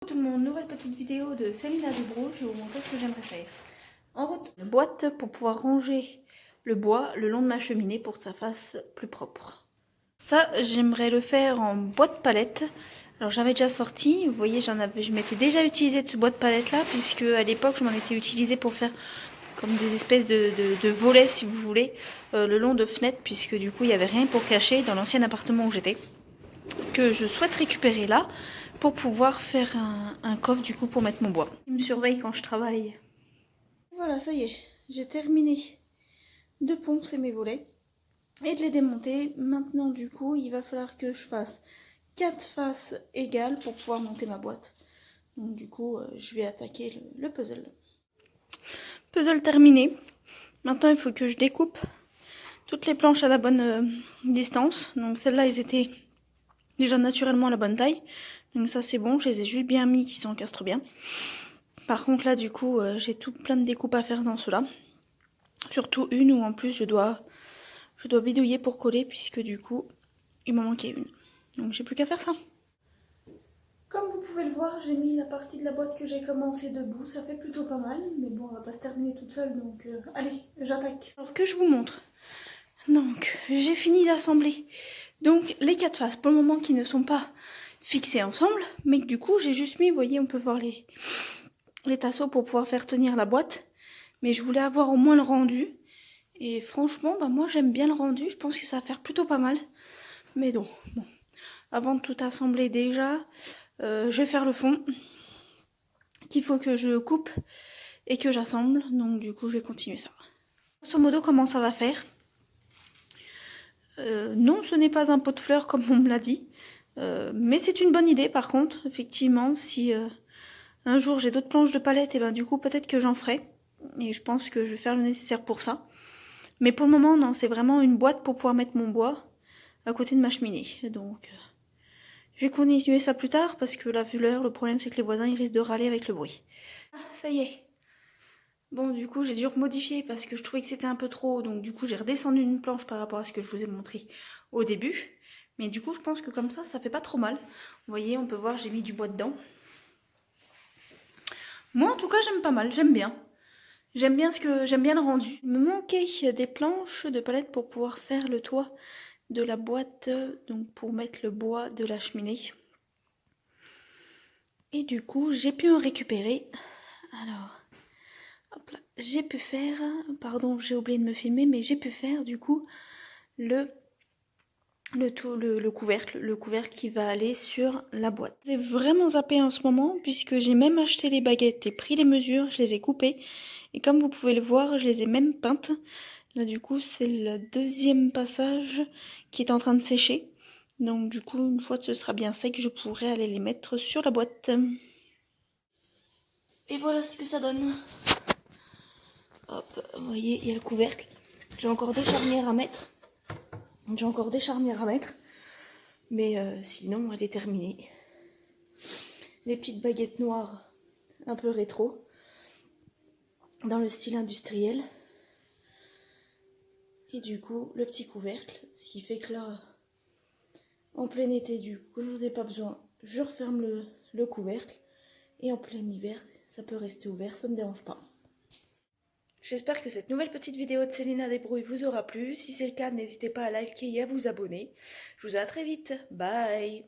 Tout le monde, nouvelle petite vidéo de Célina Desbroux, je vais vous montrer ce que j'aimerais faire. En route, une boîte pour pouvoir ranger le bois le long de ma cheminée pour que ça fasse plus propre. Ça, j'aimerais le faire en bois de palette. Alors j'avais déjà sorti, vous voyez, je m'étais déjà utilisé de ce bois de palette là, puisque à l'époque je m'en étais utilisé pour faire comme des espèces de volets si vous voulez, le long de fenêtres, puisque du coup il n'y avait rien pour cacher dans l'ancien appartement où j'étais. Que je souhaite récupérer là pour pouvoir faire un coffre du coup pour mettre mon bois. Il me surveille quand je travaille. Voilà, ça y est, j'ai terminé de poncer mes volets et de les démonter. Maintenant du coup, il va falloir que je fasse 4 faces égales pour pouvoir monter ma boîte. Donc du coup, je vais attaquer le puzzle. Puzzle terminé. Maintenant, il faut que je découpe toutes les planches à la bonne distance. Donc celles-là, elles étaient déjà naturellement à la bonne taille. Donc ça c'est bon, je les ai juste bien mis qui s'encastrent bien. Par contre là du coup j'ai tout plein de découpes à faire dans ceux-là. Surtout une où en plus je dois bidouiller pour coller puisque du coup il m'en manquait une. Donc j'ai plus qu'à faire ça. Comme vous pouvez le voir, j'ai mis la partie de la boîte que j'ai commencé debout. Ça fait plutôt pas mal, mais bon, elle va pas se terminer toute seule, donc allez, j'attaque. Alors que je vous montre. Donc, j'ai fini d'assembler. Donc, les 4 faces, pour le moment, qui ne sont pas fixées ensemble, mais que du coup, j'ai juste mis, vous voyez, on peut voir les tasseaux pour pouvoir faire tenir la boîte. Mais je voulais avoir au moins le rendu. Et franchement, bah moi, j'aime bien le rendu. Je pense que ça va faire plutôt pas mal. Mais donc, bon. Avant de tout assembler déjà, je vais faire le fond qu'il faut que je coupe et que j'assemble. Donc du coup, je vais continuer ça. Grosso modo, comment ça va faire? Non, ce n'est pas un pot de fleurs comme on me l'a dit. Mais c'est une bonne idée par contre, effectivement, si un jour j'ai d'autres planches de palette, et ben du coup peut-être que j'en ferai. Et je pense que je vais faire le nécessaire pour ça. Mais pour le moment, non, c'est vraiment une boîte pour pouvoir mettre mon bois à côté de ma cheminée. Donc je vais continuer ça plus tard parce que là, vu l'heure, le problème c'est que les voisins ils risquent de râler avec le bruit. Ah, ça y est. Bon, du coup, j'ai dû modifier parce que je trouvais que c'était un peu trop haut. Donc, du coup, j'ai redescendu une planche par rapport à ce que je vous ai montré au début. Mais du coup, je pense que comme ça fait pas trop mal. Vous voyez, on peut voir, j'ai mis du bois dedans. Moi, en tout cas, j'aime pas mal. J'aime bien. J'aime bien le rendu. Il me manquait des planches de palette pour pouvoir faire le toit de la boîte. Donc, pour mettre le bois de la cheminée. Et du coup, j'ai pu en récupérer. Alors... hop là, j'ai pu faire, pardon j'ai oublié de me filmer, mais j'ai pu faire du coup le couvercle qui va aller sur la boîte. J'ai vraiment zappé en ce moment puisque j'ai même acheté les baguettes et pris les mesures, je les ai coupées et comme vous pouvez le voir, je les ai même peintes. Là du coup c'est le deuxième passage qui est en train de sécher. Donc du coup une fois que ce sera bien sec, je pourrai aller les mettre sur la boîte. Et voilà ce que ça donne. Hop, vous voyez, il y a le couvercle. J'ai encore des charnières à mettre. Mais sinon, elle est terminée. Les petites baguettes noires, un peu rétro, dans le style industriel. Et du coup, le petit couvercle, ce qui fait que là, en plein été, du coup, je n'en ai pas besoin. Je referme le couvercle. Et en plein hiver, ça peut rester ouvert, ça ne me dérange pas. J'espère que cette nouvelle petite vidéo de Célina Desbrouilles vous aura plu. Si c'est le cas, n'hésitez pas à liker et à vous abonner. Je vous dis à très vite. Bye!